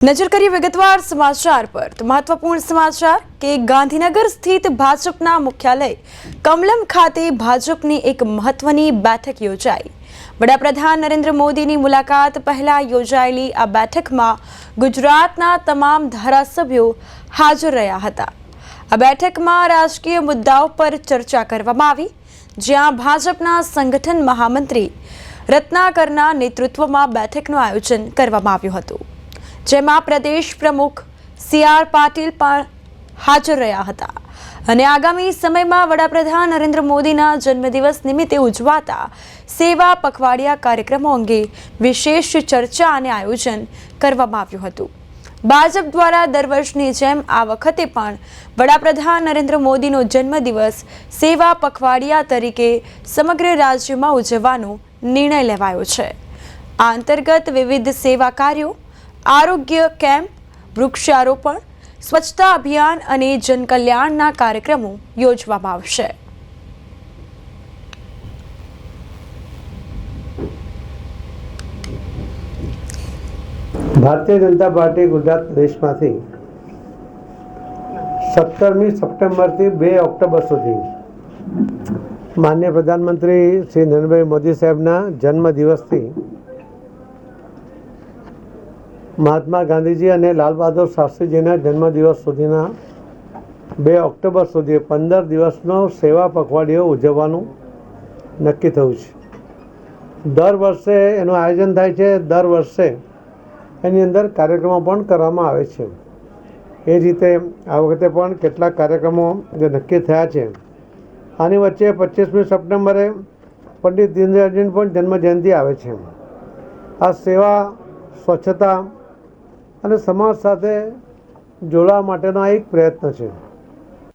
નજર કરીએ વિગતવાર સમાચાર પર તો મહત્વપૂર્ણ સમાચાર કે ગાંધીનગર સ્થિત ભાજપના મુખ્યાલય કમલમ ખાતે ભાજપની એક મહત્વની બેઠક યોજાઈ। વડાપ્રધાન નરેન્દ્ર મોદીની મુલાકાત પહેલા યોજાયેલી આ બેઠકમાં ગુજરાતના તમામ ધારાસભ્યો હાજર રહ્યા હતા। આ બેઠકમાં રાજકીય મુદ્દાઓ પર ચર્ચા કરવામાં આવી, જ્યાં ભાજપના સંગઠન મહામંત્રી રત્નાકરના નેતૃત્વમાં બેઠકનું આયોજન કરવામાં આવ્યું હતું, જેમાં પ્રદેશ પ્રમુખ સી.આર. પાટીલ પણ હાજર રહ્યા હતા અને આગામી સમયમાં વડાપ્રધાન નરેન્દ્ર મોદીના જન્મદિવસ નિમિત્તે ઉજવાતા સેવા પખવાડિયા કાર્યક્રમો અંગે વિશેષ ચર્ચા અને આયોજન કરવામાં આવ્યું હતું। ભાજપ દ્વારા દર વર્ષની જેમ આ વખતે પણ વડાપ્રધાન નરેન્દ્ર મોદીનો જન્મદિવસ સેવા પખવાડિયા તરીકે સમગ્ર રાજ્યમાં ઉજવવાનો નિર્ણય લેવાયો છે। આ અંતર્ગત વિવિધ સેવા કાર્યો, આરોગ્ય કેમ્પ, વૃક્ષારોપણ, સ્વચ્છતા અભિયાન અને જનકલ્યાણના કાર્યક્રમો યોજવામાં આવશે। ભારતીય જનતા પાર્ટી ગુજરાત પ્રદેશમાંથી 17મી સપ્ટેમ્બરથી 2 ઓક્ટોબર સુધી માનનીય પ્રધાનમંત્રી શ્રી નરેન્દ્રભાઈ મોદી સાહેબના જન્મદિવસથી મહાત્મા ગાંધીજી અને લાલ બહાદુર શાસ્ત્રીજીના જન્મદિવસ સુધીના 2 ઓક્ટોબર સુધી 15 દિવસનો સેવા પખવાડિયો ઉજવવાનું નક્કી થયું છે। દર વર્ષે એનું આયોજન થાય છે। દર વર્ષે એની અંદર કાર્યક્રમો પણ કરવામાં આવે છે। એ રીતે આ વખતે પણ કેટલાક કાર્યક્રમો જે નક્કી થયા છે। આની વચ્ચે 25મી સપ્ટેમ્બરે પંડિત દીનદયાળજીની પણ જન્મજયંતિ આવે છે। આ સેવા, સ્વચ્છતા અને સમાજ સાથે જોડવા માટેનો એક પ્રયત્ન છે।